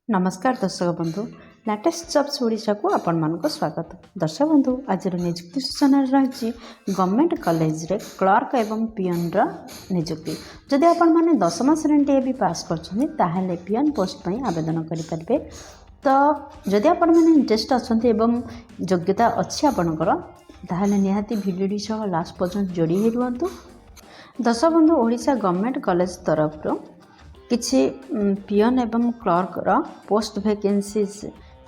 नमस्कार दर्शक बंधु लेटेस्ट जॉब्स ओडिशा को आपण मानको स्वागत। दर्शक बंधु आज नियुक्ति सूचना रही गवर्नमेंट कॉलेज रे क्लर्क एवं पियन रा नियुक्ति। जदि आपण माने 10मा श्रेणी भी पास करछनी ताहाले पियन पोस्ट पई आवेदन करि परबे। तो जदि आपण माने इंटरेस्ट अछंती एवं योग्यता अछि आपनकर ताहाले निहाती भिडियो सह लास्ट पर्यंत जोड़ी हे रुहंतु। दर्शक बंधु ओडिशा गवर्नमेंट कॉलेज तरफ रो किछि पियन एवं क्लर्क रा पोस्ट वैकेंसीज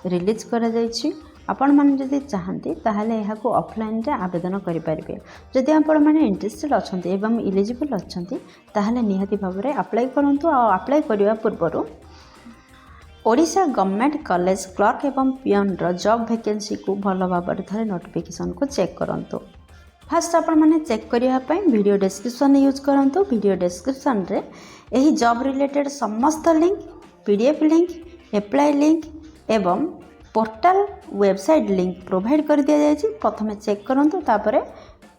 रिलीज करा जायछि। आपण माने जदि चाहंती ताहाले एहा को ऑफलाइन रे आवेदन करि परिबे। जदि आपण माने इंटरेस्टेड अछंती एवं एलिजिबल अछंती ताहाले निहाती भाबरे अप्लाई करंतु। आ अप्लाई करिवा पूर्वरु ओडिशा गवर्नमेंट कॉलेज क्लर्क एवं पियन रा जॉब वैकेंसी को भलो भाबरे थरे नोटिफिकेशन को चेक करंतु। फास्ट आपण माने चेक करिया पई वीडियो डिस्क्रिप्शन यूज करंतु। वीडियो डिस्क्रिप्शन रे एही जॉब रिलेटेड समस्त link, PDF link, apply link एवं पोर्टल वेबसाइट लिंक प्रोवाइड कर दिया जायछि। प्रथमे चेक करंतु तापरे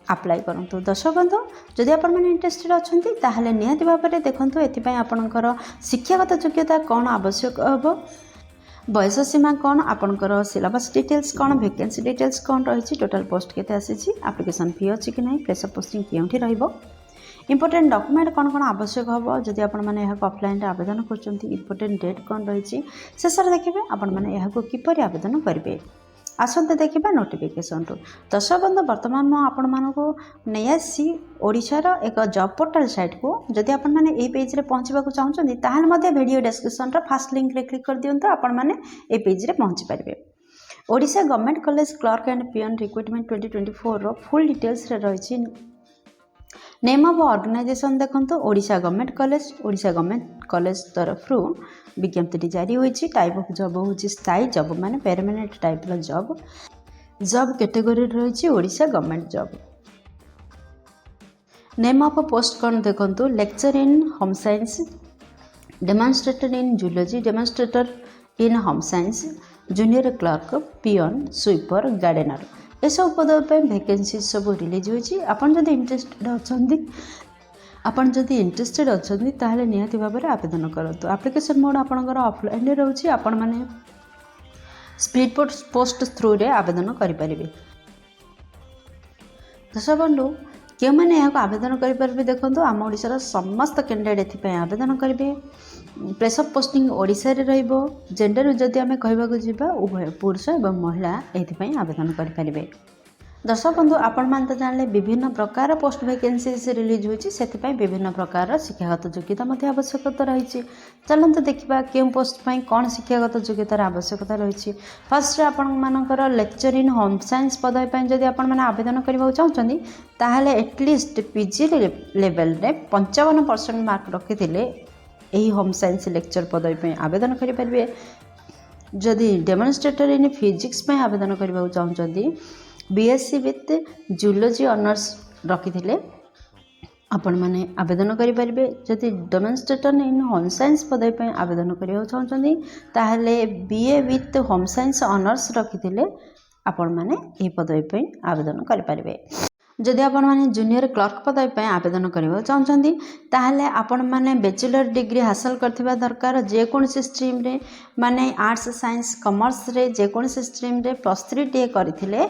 अप्लाई करंतु। दर्शक बंधु जदि आपण माने इंटरेस्टेड अछंती ताहाले निहाती भाबरे देखंतु एथि पई आपनकर शिक्षागत योग्यता कोन आवश्यक हबो, बयस सीमा कौन, आपनकर सिलेबस डिटेल्स कौन, वैकेंसी डिटेल्स कौन रही, टोटल पोस्ट केते आसी, एप्लिकेशन फी अच्छी कि नहीं, प्लेस ऑफ पोस्टिंग केउठी रहइबो, इंपोर्टेंट डॉक्यूमेंट कौन कौन आवश्यक हम जदि आपण माने यहां ऑफलाइन आवेदन करछंती, इंपोर्टेंट डेट कौन रही शेष देखिए आपण माने यहां किपरि आवेदन करेंगे। आसंते देखिबा नोटिफिकेशन टू। दर्शक बंधु वर्तमान मु आपण मानको नै आसी ओडिशा रो एक जॉब पोर्टल साइट को। जदि आपण माने ए पेज रे पहुंचबा को चाहछंती ताहाले मध्ये वीडियो डिस्क्रिप्शन रो फर्स्ट लिंक रे क्लिक कर दियंतो। आपण माने ए पेज रे पहुंची परिबे। Odisha government college clerk and peon recruitment 2024 रो फुल डिटेल्स रे रहिछि। नेम ऑफ ऑर्गेनाइजेशन देखंतो ओडिशा गवर्नमेंट कॉलेज तरफ विज्ञप्ति जारी होइछि। टाइप ऑफ जॉब होछि स्थायी जॉब माने परमानेंट टाइप रो जॉब कैटेगरी रहिछि Odisha government job. Name of post कोन देखंतो lecture in home science, demonstrator in zoology, demonstrator in home science, junior clerk, peon, sweeper, gardener ए सब पद पे वैकेंसी सब रिलीज होइछि। आपण जदि इंटरेस्टेड अछंती ताहाले निहाती भाबरे आवेदन करंतु। एप्लिकेशन मोड आपनकर ऑफलाइन रे रहउछि। आपण माने स्पीड पोस्ट थ्रू रे आवेदन करि परिबे। दर्शक बंधु के माने यहाँ आवेदन करेंगे देखो आम ओडिशार समस्त कैंडिडेट एथि आवेदन करेंगे। प्लेस ऑफ पोस्टिंग ओडिशा रे रहिबो। जेंडर जदि आमे कहबाक जिबा उभय पुरुष एवं महिला एथि आवेदन करेंगे। दर्शक बंधु आपण मान तो जानले विभिन्न प्रकार पोस्ट वैकेंसीज रिलीज होइछि, सेति विभिन्न प्रकार शिक्षागत योग्यता मध्य आवश्यकता रही। चलते देखा क्यों पोस्ट पाई कौन शिक्षागत योग्यतार आवश्यकता रही। फर्स्ट आपण मानकर लेक्चर इन होम साइंस पदवी पाई जदि आपण माने आवेदन करबा चाहछन्ती ताहाले एटलिस्ट पीजी लेवल रे 55% मार्क रखिथिले एही होम साइंस लेक्चर पदवी पाई आवेदन करि परिबे। जदि डेमोन्स्ट्रेटर इन फिजिक्स पाई आवेदन करबा चाहछन्ती बीएससी विथ जूलॉजी ऑनर्स रखिथिले आपण माने आवेदन करि परिबे। जदि डेमोन्स्ट्रेटर इन होम साइंस पदवी पे आवेदन करियो चाहछन्ती ताहाले BA with home science honours रखिथिले आपण माने ए पदवी पे आवेदन करि परिबे। जदि आपण माने जूनियर क्लर्क पदवी पे आवेदन करियो चाहछन्ती ताहाले आपण माने बैचलर डिग्री हासिल करथिबा दरकार। जे कोनसी स्ट्रीम रे माने आर्ट्स साइंस कॉमर्स रे जे कोनसी स्ट्रीम रे +3 टे करथिले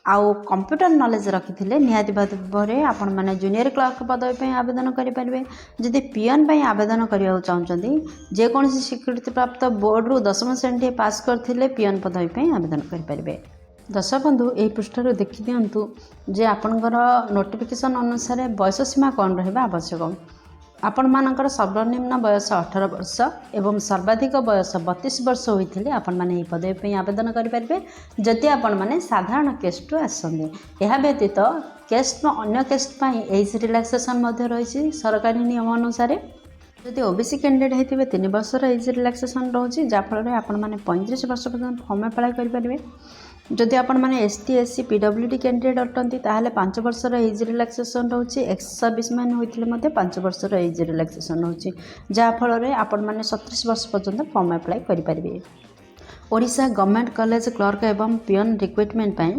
आउ कंप्यूटर नॉलेज रखिथिले निहाती भाबरे आपण माने जूनियर क्लर्क पदवी पे आवेदन करि परिबे। जदि पियन पे आवेदन करियो चाहछन्ती जे कोनसी स्वीकृति प्राप्त बोर्ड रु 10मा श्रेणी पास करथिले पियन पदवी पे आवेदन करि परिबे। दर्शक बंधु एही पृष्ठर देखि दियंतु जे आपनकर नोटिफिकेशन अनुसार बयस सीमा कोन रहबा आवश्यक। आपण मानकर सर्वनिम्न बयस 18 वर्ष एवं सर्वाधिक बयस 32 वर्ष होइथिले आपण माने एही पदवी पे आवेदन करि परिबे। जदि आपण माने साधारण केस्ट आसंदे एहा व्यतीत केस्ट न अन्य केस्ट पाई एज रिलैक्सेशन मध्ये रहिछि सरकारी नियम अनुसार। जदि ओबीसी कैंडिडेट हेतिबे 3 वर्ष एज रिलैक्सेशन रहछि जा फल रे आपण माने 35 वर्ष पर्यंत फॉर्म अप्लाई करि परिबे। जदि आपण माने एसटी एससी पीडब्ल्यूडी कैंडिडेट अटंती ताहाले 5 वर्ष एज रिलैक्सेशन रहछि। एक्स सर्विस मैन होइथिले मध्ये 5 वर्ष एज रिलैक्सेशन रहछि जा फल रे आपण माने 37 वर्ष पर्यंत फॉर्म अप्लाई करि परिबे। ओडिशा गवर्नमेंट कॉलेज क्लर्क एवं पियन रिक्रूटमेंट पाई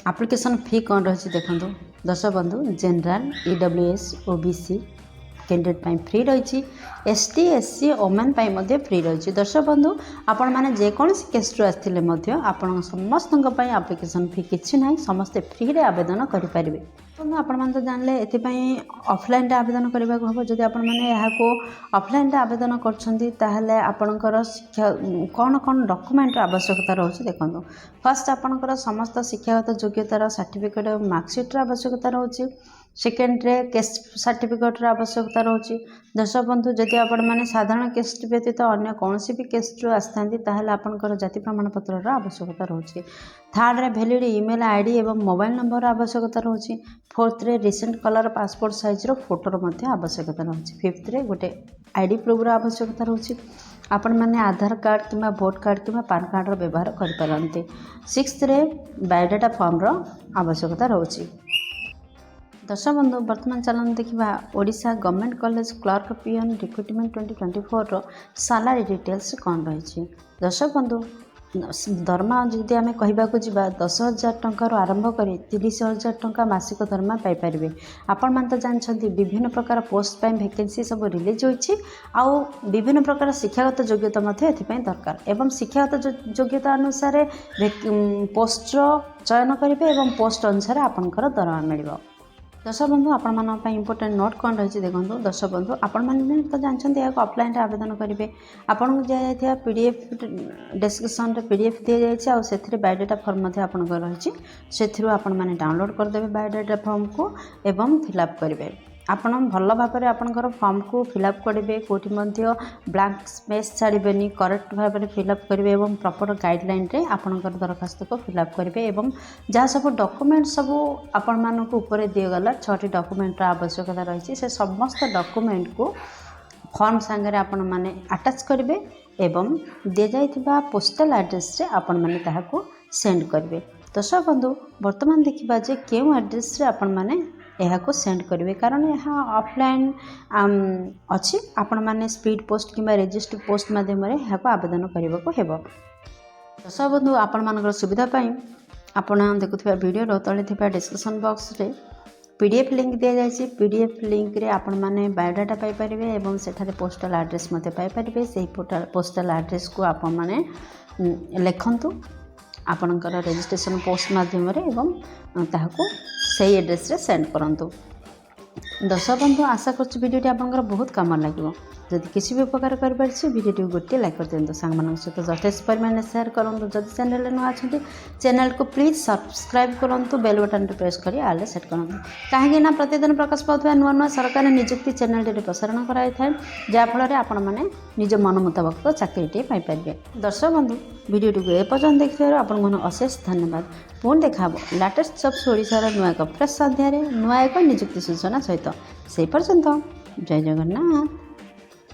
एप्लिकेशन फी कोन रहछि देखंतु। दर्शक बंधु जनरल ईडब्ल्यूएस ओबीसी कैंडिडेट पाई फ्री रही एसटी एससी ओमेन पाई मध्य फ्री रही दर्शक बंधु आपण मैंने जेकोसी केस्ट्रु आसते आपण समस्त एप्लिकेशन फी किसी ना समस्ते फ्री रे आवेदन करेंगे बंधु आपण मैंने तो जानले ये ऑफलाइन आवेदन करने को हम जब आपको ऑफलाइन आवेदन कर शिक्षा कौन कौन डॉक्यूमेंट आवश्यकता रोचे देखो फर्स्ट आपणकर समस्त शिक्षागत योग्यतार सर्टिफिकेट मार्कशीट्र आवश्यकता रोचे सेकेंड रे केस्ट सर्टिफिकेट आवश्यकता रोचे दर्शक बंधु जदि आपण मैंने साधारण केस्ट व्यतीत अन्य कौन भी केस्ट्रु आसता आपणकर जाति प्रमाणपत्र आवश्यकता रोचे थर्ड रे वैलिड ईमेल आईडी एवं मोबाइल नंबर आवश्यकता रोचे फोर्थ रे recent colour passport size Fotor आवश्यकता रोचे फिफ्थ रे गोटे आईडी प्रूफ आवश्यकता रोचे आपण मैंने आधार कार्ड कि वोट कार्ड कि पान कार्ड व्यवहार करते सिक्स्थ रे बायोडाटा फॉर्म आवश्यकता रोचे दर्शक बंधु बर्तमान चलन देखा Odisha government college clerk PN recruitment 2024 salary details कौन रही दर्शक बंधु दरमा जदि आम कहवाक जा 10,000 टंकार आरंभ कर 30,000 टंका मासिक दरमा पाइपर आपण मैंने तो जानते विभिन्न प्रकार पोस्ट पर वैकेंसी सब रिलीज होती आउ विभिन्न प्रकार शिक्षागत योग्यता दरकार एवं शिक्षागत योग्यता अनुसार पोस्टर चयन करेंगे और पोस्ट अनुसार आपंकर दरमा मिल दर्शक बंधु आपण इंपोर्टेंट नोट कौन रही देखो दर्शक बंधु आपण मैंने तो जानते हैं ऑफलाइन आवेदन करेंगे आपको दिया पीडीएफ डिस्क्रिप्शन रे पीडीएफ दी जाए से बायोडाटा फॉर्म रही से मैंने डाउनलोड करदे बायोडाटा फॉर्म को एवं फिलअप करेंगे आपण भल भाव में आपंकर फॉर्म को फिलअप करेंगे कौटी ब्लैंक स्पेस छाड़बेनि करेक्ट भाव में फिलअप करेंगे और प्रॉपर गाइडलाइन रे आपंकर दरखास्त को फिलअप करेंगे और जहाँ सब डॉक्यूमेंट सब आपण मानक ऊपर दिगला 6टी डॉक्यूमेंट आवश्यकता रही से समस्त डॉक्यूमेंट को फॉर्म सांगे आपण माने अटैच करेंगे एवं दि जाइथिबा पोस्टल एड्रेस रे आपण माने ताहाको सेंड करेंगे दर्शक बंधु वर्तमान देखिबा जे केउ एड्रेस रे आपण माने यह को सेंड करेंगे कारण यह ऑफलाइन अच्छी आपण मैंने स्पीड पोस्ट कि रजिस्टर पोस्ट मध्यम यह को आवेदन करने को हेब दर्शक बंधु आपण मान सुविधापी आपण देखुवा वीडियो तले डिस्क्रिप्शन बॉक्स रे पीडीएफ लिंक दि जाए पीडीएफ लिंक रे आपण मैंने बायोडाटा पाइपर और सेठारे पोस्टल एड्रेस पाइपर से पोस्टल एड्रेस को आपण मैंने लिखंतु आपणकर रजिस्ट्रेशन पोस्ट मध्यम सही एड्रेस रे सेंड करंतु दर्शक बंधु आशा कर वीडियो आपंकर बहुत काम लगे जदि किसी भी उपकार कर वीडियो गोटे लाइक कर दिखाँ सांग सहित यथेष परिमाण सेयार करूँ जदि चैनल नुआ अच्छा चैनल को प्लीज सब्सक्राइब करूँ बेल बटन प्रेस कर आल सेट करूँ कहीं प्रतिदिन प्रकाश पाता नुआ नुआ सरकार नियुक्ति चैनल प्रसारण कराई जहाँफल आपण मैंने निज मन मुताबक चाकरीटे पाइपर दर्शक बंधु वीडियो को एपर्यंत देखिए आपन अशेष धन्यवाद पुणी देखा लेटेस्ट जब्स ओडिशार नुआ एक फ्रेश अध्याय नुआ एक नियुक्ति सूचना सहित से पर्यंत जय जगन्नाथ।